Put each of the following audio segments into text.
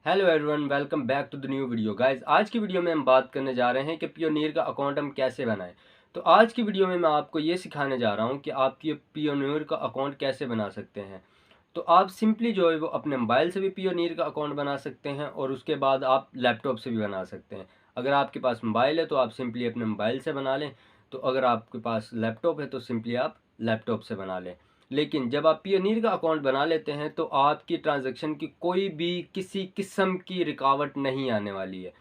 Hello everyone, welcome back to the new video guys. आज की video में हम बात करने जा रहे हैं कि पियोनियर का अकाउंट हम कैसे बनाएं। तो आज की वीडियो में मैं आपको ये सिखाने जा रहा हूं कि आप ये पियोनियर का अकाउंट कैसे बना सकते हैं। तो आप सिंपली जो है वो अपने मोबाइल से भी पियोनियर का अकाउंट बना सकते हैं और उसके बाद आप लैपटॉप से भी बना सकते हैं। अगर आपके पास मोबाइल है तो आप सिंपली अपने मोबाइल से बना लें, तो अगर आपके पास लैपटॉप है तो सिंपली आप लैपटॉप से बना लें। लेकिन जब आप पियोनियर का अकाउंट बना लेते हैं तो आपकी ट्रांजैक्शन की कोई भी किसी किस्म की रुकावट नहीं आने वाली है,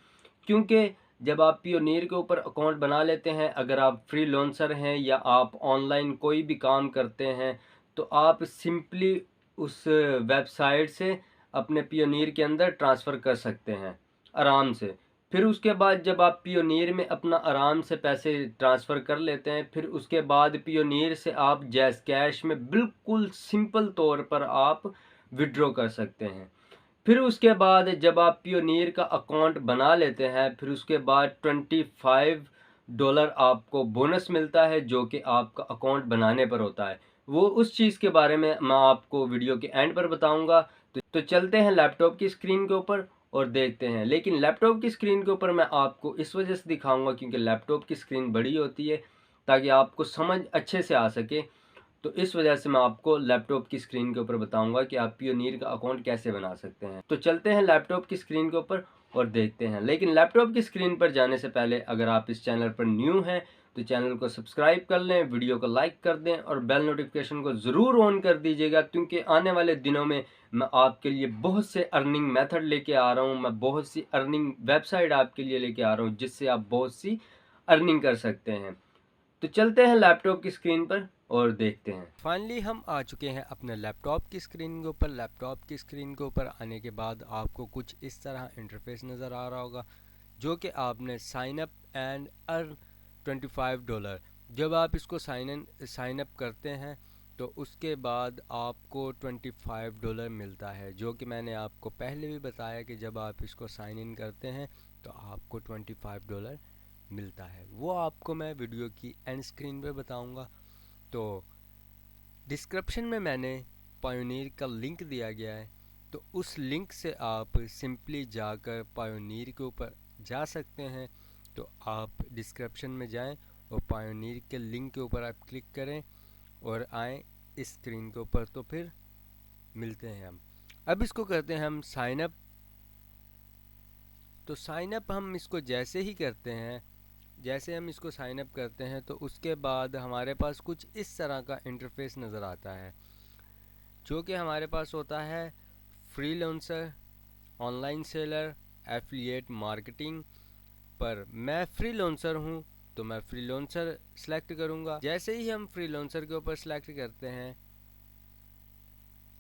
क्योंकि जब आप पियोनियर के ऊपर अकाउंट बना लेते हैं, अगर आप फ्रीलांसर हैं या आप ऑनलाइन कोई भी काम करते हैं, तो आप सिंपली उस वेबसाइट से अपने पियोनियर के अंदर ट्रांसफ़र कर सकते हैं आराम से। फिर उसके बाद जब आप पियोनियर में अपना आराम से पैसे ट्रांसफ़र कर लेते हैं, फिर उसके बाद पियोनियर से आप जैज़ कैश में बिल्कुल सिंपल तौर पर आप विड्रॉ कर सकते हैं। फिर उसके बाद जब आप पियोनियर का अकाउंट बना लेते हैं, फिर उसके बाद $25 आपको बोनस मिलता है, जो कि आपका अकाउंट बनाने पर होता है। वो उस चीज़ के बारे में मैं आपको वीडियो के एंड पर बताऊंगा। तो चलते हैं लैपटॉप की स्क्रीन के ऊपर और देखते हैं। लेकिन लैपटॉप की स्क्रीन के ऊपर मैं आपको इस वजह से दिखाऊंगा क्योंकि लैपटॉप की स्क्रीन बड़ी होती है, ताकि आपको समझ अच्छे से आ सके। तो इस वजह से मैं आपको लैपटॉप की स्क्रीन के ऊपर बताऊंगा कि आप पियोनियर का अकाउंट कैसे बना सकते हैं। तो चलते हैं लैपटॉप की स्क्रीन के ऊपर और देखते हैं। लेकिन लैपटॉप की स्क्रीन पर जाने से पहले अगर आप इस चैनल पर न्यू हैं तो चैनल को सब्सक्राइब कर लें, वीडियो को लाइक कर दें और बेल नोटिफिकेशन को ज़रूर ऑन कर दीजिएगा, क्योंकि आने वाले दिनों में मैं आपके लिए बहुत से अर्निंग मेथड लेके आ रहा हूँ। मैं बहुत सी अर्निंग वेबसाइट आपके लिए लेके आ रहा हूँ जिससे आप बहुत सी अर्निंग कर सकते हैं। तो चलते हैं लैपटॉप की स्क्रीन पर और देखते हैं। फाइनली हम आ चुके हैं अपने लैपटॉप की स्क्रीन के ऊपर। लैपटॉप की स्क्रीन के ऊपर आने के बाद आपको कुछ इस तरह इंटरफेस नज़र आ रहा होगा, जो कि आपने साइन अप एंड अर्न $25। जब आप इसको साइन अप करते हैं तो उसके बाद आपको $25 मिलता है, जो कि मैंने आपको पहले भी बताया कि जब आप इसको साइन इन करते हैं तो आपको $25 मिलता है। वो आपको मैं वीडियो की एंड स्क्रीन पे बताऊंगा। तो डिस्क्रिप्शन में मैंने पायोनियर का लिंक दिया गया है, तो उस लिंक से आप सिंपली जाकर पायोनियर के ऊपर जा सकते हैं। तो आप डिस्क्रिप्शन में जाएं और पायोनियर के लिंक के ऊपर आप क्लिक करें और आएँ इस स्क्रीन के ऊपर। तो फिर मिलते हैं हम। अब इसको करते हैं हम साइन अप। तो साइन अप हम इसको जैसे ही करते हैं, जैसे हम इसको साइन अप करते हैं तो उसके बाद हमारे पास कुछ इस तरह का इंटरफेस नज़र आता है, जो कि हमारे पास होता है freelancer, online seller, affiliate marketing. पर मैं फ्रीलांसर हूँ तो मैं फ्रीलांसर सेलेक्ट करूँगा। जैसे ही हम फ्रीलांसर के ऊपर सेलेक्ट करते हैं,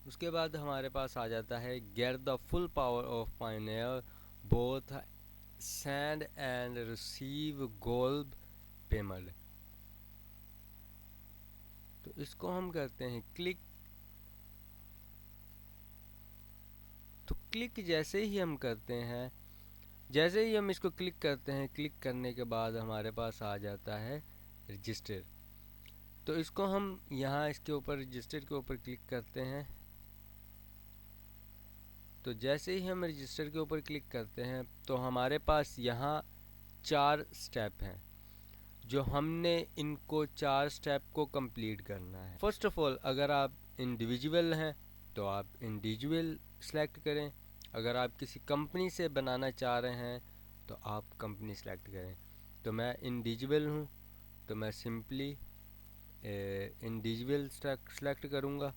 उसके बाद हमारे पास आ जाता है get the full power of pioneer both send and receive gold payment. तो इसको हम करते हैं क्लिक। तो क्लिक जैसे ही हम करते हैं, जैसे ही हम इसको क्लिक करते हैं, क्लिक करने के बाद हमारे पास आ जाता है रजिस्टर। तो इसको हम यहाँ इसके ऊपर रजिस्टर के ऊपर क्लिक करते हैं। तो जैसे ही हम रजिस्टर के ऊपर क्लिक करते हैं तो हमारे पास यहाँ 4 स्टेप हैं, जो हमने इनको 4 स्टेप को कंप्लीट करना है। फर्स्ट ऑफ ऑल, अगर आप इंडिविजुअल हैं तो आप इंडिविजुअल सेलेक्ट करें। अगर आप किसी कंपनी से बनाना चाह रहे हैं तो आप कंपनी सेलेक्ट करें। तो मैं इंडिविजुअल हूँ तो मैं सिंपली इंडिविजुअल सेलेक्ट करूँगा।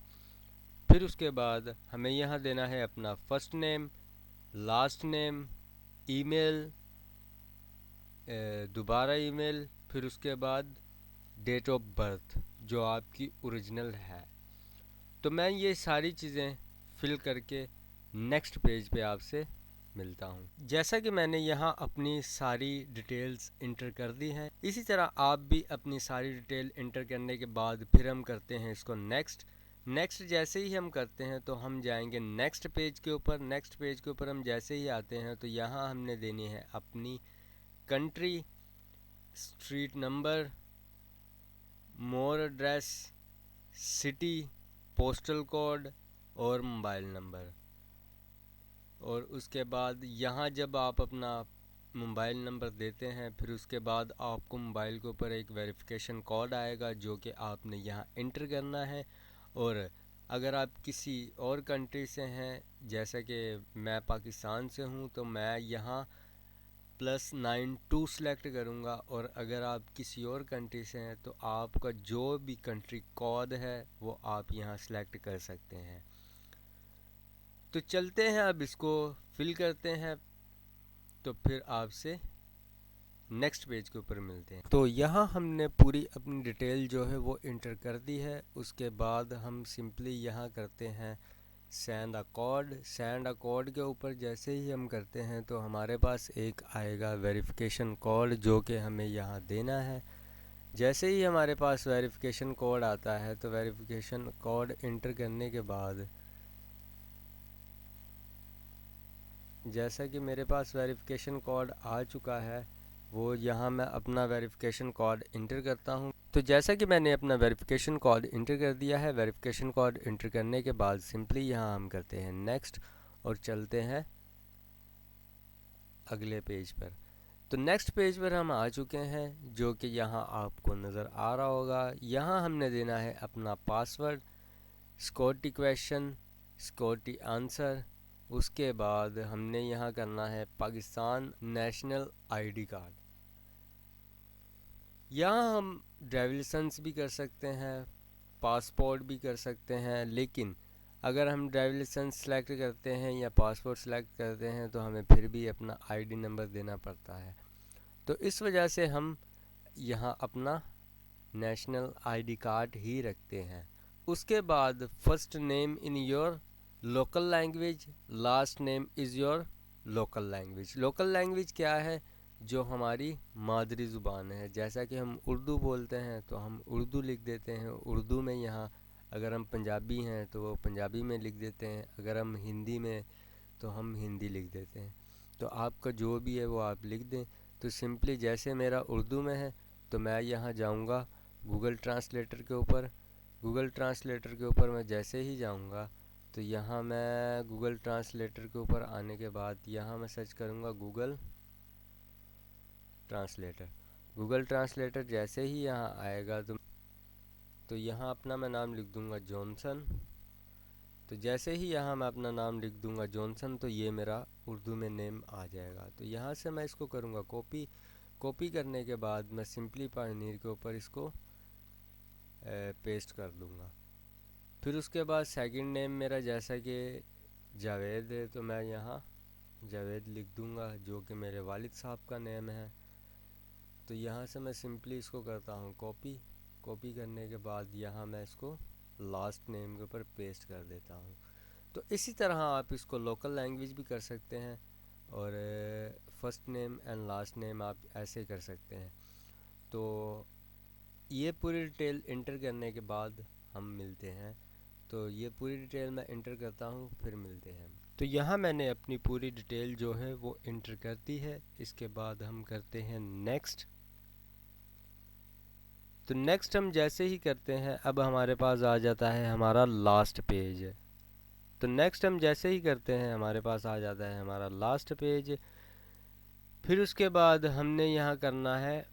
फिर उसके बाद हमें यहाँ देना है अपना first name, last name, email, दोबारा ईमेल, फिर उसके बाद डेट ऑफ बर्थ जो आपकी ओरिजिनल है। तो मैं ये सारी चीज़ें फिल करके नेक्स्ट पेज पे आपसे मिलता हूँ। जैसा कि मैंने यहाँ अपनी सारी डिटेल्स इंटर कर दी हैं, इसी तरह आप भी अपनी सारी डिटेल इंटर करने के बाद फिर हम करते हैं इसको नेक्स्ट। नेक्स्ट जैसे ही हम करते हैं तो हम जाएंगे नेक्स्ट पेज के ऊपर। नेक्स्ट पेज के ऊपर हम जैसे ही आते हैं तो यहाँ हमने देनी है अपनी कंट्री, स्ट्रीट नंबर, मोर एड्रेस, सिटी, पोस्टल कोड और मोबाइल नंबर। और उसके बाद यहाँ जब आप अपना मोबाइल नंबर देते हैं, फिर उसके बाद आपको मोबाइल के ऊपर एक वेरिफिकेशन कोड आएगा जो कि आपने यहाँ इंटर करना है। और अगर आप किसी और कंट्री से हैं, जैसा कि मैं पाकिस्तान से हूँ, तो मैं यहाँ +92 सेलेक्ट करूँगा। और अगर आप किसी और कंट्री से हैं तो आपका जो भी कंट्री कोड है वो आप यहाँ सेलेक्ट कर सकते हैं। तो चलते हैं, अब इसको फिल करते हैं, तो फिर आपसे नेक्स्ट पेज के ऊपर मिलते हैं। तो यहाँ हमने पूरी अपनी डिटेल जो है वो इंटर कर दी है। उसके बाद हम सिंपली यहाँ करते हैं send a code. Send a code के ऊपर जैसे ही हम करते हैं तो हमारे पास एक आएगा वेरिफिकेशन कोड जो कि हमें यहाँ देना है। जैसे ही हमारे पास वेरिफिकेशन कोड आता है तो वेरिफिकेशन कोड इंटर करने के बाद, जैसा कि मेरे पास वेरिफिकेशन कोड आ चुका है, वो यहाँ मैं अपना वेरिफिकेशन कोड इंटर करता हूँ। तो जैसा कि मैंने अपना वेरिफिकेशन कोड इंटर कर दिया है, वेरिफिकेशन कोड इंटर करने के बाद सिंपली यहाँ हम करते हैं नेक्स्ट और चलते हैं अगले पेज पर। तो नेक्स्ट पेज पर हम आ चुके हैं, जो कि यहाँ आपको नज़र आ रहा होगा। यहाँ हमने देना है अपना password, security question, security answer. उसके बाद हमने यहाँ करना है पाकिस्तान नेशनल आईडी कार्ड। यहाँ हम ड्राइविंग लाइसेंस भी कर सकते हैं, पासपोर्ट भी कर सकते हैं, लेकिन अगर हम ड्राइविंग लाइसेंस सेलेक्ट करते हैं या पासपोर्ट सेलेक्ट करते हैं तो हमें फिर भी अपना आईडी नंबर देना पड़ता है। तो इस वजह से हम यहाँ अपना नेशनल आईडी कार्ड ही रखते हैं। उसके बाद first name in your local language, last name is your local language. Local language क्या है? जो हमारी मादरी ज़ुबान है। जैसा कि हम उर्दू बोलते हैं तो हम उर्दू लिख देते हैं उर्दू में यहाँ। अगर हम पंजाबी हैं तो वो पंजाबी में लिख देते हैं। अगर हम हिंदी में तो हम हिंदी लिख देते हैं। तो आपका जो भी है वो आप लिख दें। तो सिंपली जैसे मेरा उर्दू में है तो मैं यहाँ जाऊँगा गूगल ट्रांसलेटर के ऊपर। गूगल ट्रांसलेटर के ऊपर मैं जैसे ही जाऊँगा तो यहाँ मैं गूगल ट्रांसलेटर के ऊपर आने के बाद यहाँ मैं सर्च करूँगा गूगल ट्रांसलेटर। गूगल ट्रांसलेटर जैसे ही यहाँ आएगा तो यहाँ अपना मैं नाम लिख दूँगा जॉनसन। तो जैसे ही यहाँ मैं अपना नाम लिख दूँगा जॉनसन तो ये मेरा उर्दू में नेम आ जाएगा। तो यहाँ से मैं इसको करूँगा कॉपी। कॉपी करने के बाद मैं सिंपली पायोनियर के ऊपर इसको पेस्ट कर दूँगा। फिर उसके बाद सेकंड नेम मेरा जैसा कि जावेद है तो मैं यहाँ जावेद लिख दूँगा, जो कि मेरे वालिद साहब का नेम है। तो यहाँ से मैं सिंपली इसको करता हूँ कॉपी। कॉपी करने के बाद यहाँ मैं इसको लास्ट नेम के ऊपर पेस्ट कर देता हूँ। तो इसी तरह आप इसको लोकल लैंग्वेज भी कर सकते हैं और first name and last name आप ऐसे कर सकते हैं। तो ये पूरी डिटेल इंटर करने के बाद हम मिलते हैं। तो ये पूरी डिटेल मैं इंटर करता हूँ, फिर मिलते हैं। तो यहाँ मैंने अपनी पूरी डिटेल जो है वो इंटर कर दी है। इसके बाद हम करते हैं नेक्स्ट। तो नेक्स्ट हम जैसे ही करते हैं अब हमारे पास आ जाता है हमारा लास्ट पेज। तो नेक्स्ट हम जैसे ही करते हैं हमारे पास आ जाता है हमारा लास्ट पेज। फिर उसके बाद हमने यहाँ करना है,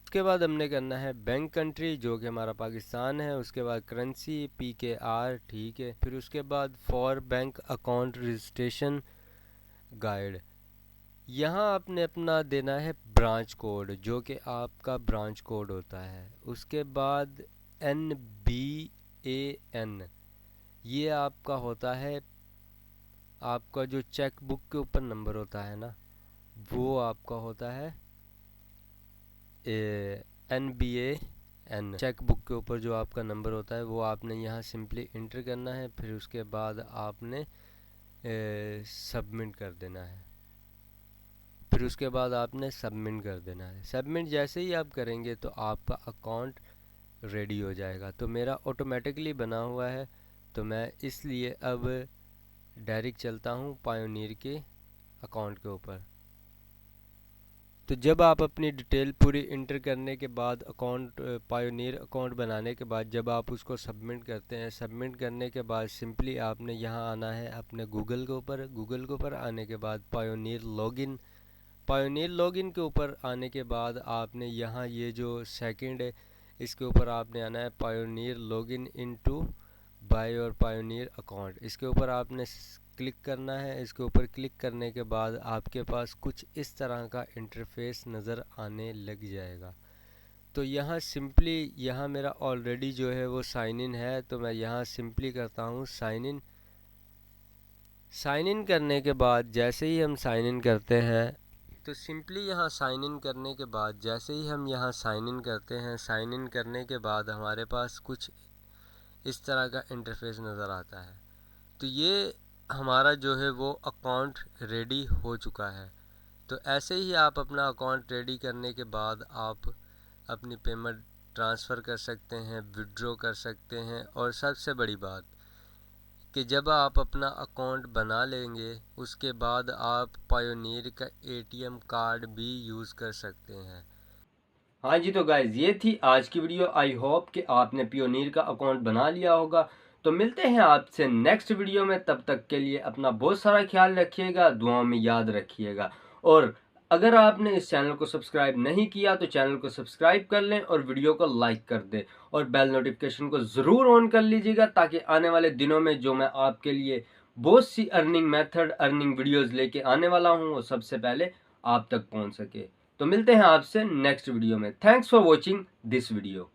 उसके बाद हमने करना है बैंक कंट्री जो कि हमारा पाकिस्तान है। उसके बाद करेंसी PKR, ठीक है। फिर उसके बाद for bank account registration guide, यहाँ आपने अपना देना है ब्रांच कोड जो कि आपका ब्रांच कोड होता है। उसके बाद NBAN, ये आपका होता है, आपका जो चेक बुक के ऊपर नंबर होता है ना, वो आपका होता है NBAN। चेक बुक के ऊपर जो आपका नंबर होता है वो आपने यहाँ सिंपली इंटर करना है। फिर उसके बाद आपने सबमिट कर देना है। फिर उसके बाद आपने सबमिट कर देना है। सबमिट जैसे ही आप करेंगे तो आपका अकाउंट रेडी हो जाएगा। तो मेरा ऑटोमेटिकली बना हुआ है, तो मैं इसलिए अब डायरेक्ट चलता हूँ पायोनियर के अकाउंट के ऊपर। तो जब आप अपनी डिटेल पूरी इंटर करने के बाद पायोनियर अकाउंट बनाने के बाद जब आप उसको सबमिट करते हैं, सबमिट करने के बाद सिंपली आपने यहाँ आना है अपने गूगल के ऊपर आने के बाद पायोनियर लॉगिन के ऊपर आने के बाद आपने यहाँ ये जो सेकंड है इसके ऊपर आपने आना है पायोनियर लॉगिन इनटू बाय और पायोनियर अकाउंट। इसके ऊपर आपने क्लिक करना है। इसके ऊपर क्लिक करने के बाद आपके पास कुछ इस तरह का इंटरफेस नज़र आने लग जाएगा। तो यहाँ सिंपली यहाँ मेरा ऑलरेडी जो है वो साइन इन है, तो मैं यहाँ सिंपली करता हूँ साइन इन। साइन इन करने के बाद जैसे ही हम साइन इन करते हैं तो सिंपली यहाँ साइन इन करने के बाद जैसे ही हम यहाँ साइन इन करते हैं, साइन इन करने के बाद हमारे पास कुछ इस तरह का इंटरफेस नज़र आता है। तो ये हमारा जो है वो अकाउंट रेडी हो चुका है। तो ऐसे ही आप अपना अकाउंट रेडी करने के बाद आप अपनी पेमेंट ट्रांसफ़र कर सकते हैं, विड्रॉ कर सकते हैं, और सबसे बड़ी बात कि जब आप अपना अकाउंट बना लेंगे उसके बाद आप पायोनियर का एटीएम कार्ड भी यूज़ कर सकते हैं। हाँ जी, तो गाइज ये थी आज की वीडियो। आई होप कि आपने पियोनियर का अकाउंट बना लिया होगा। तो मिलते हैं आपसे नेक्स्ट वीडियो में, तब तक के लिए अपना बहुत सारा ख्याल रखिएगा, दुआओं में याद रखिएगा। और अगर आपने इस चैनल को सब्सक्राइब नहीं किया तो चैनल को सब्सक्राइब कर लें और वीडियो को लाइक कर दें और बेल नोटिफिकेशन को ज़रूर ऑन कर लीजिएगा, ताकि आने वाले दिनों में जो मैं आपके लिए बहुत सी अर्निंग मेथड, अर्निंग वीडियोज़ लेके आने वाला हूँ वो सबसे पहले आप तक पहुँच सके। तो मिलते हैं आपसे नेक्स्ट वीडियो में। Thanks for watching this video.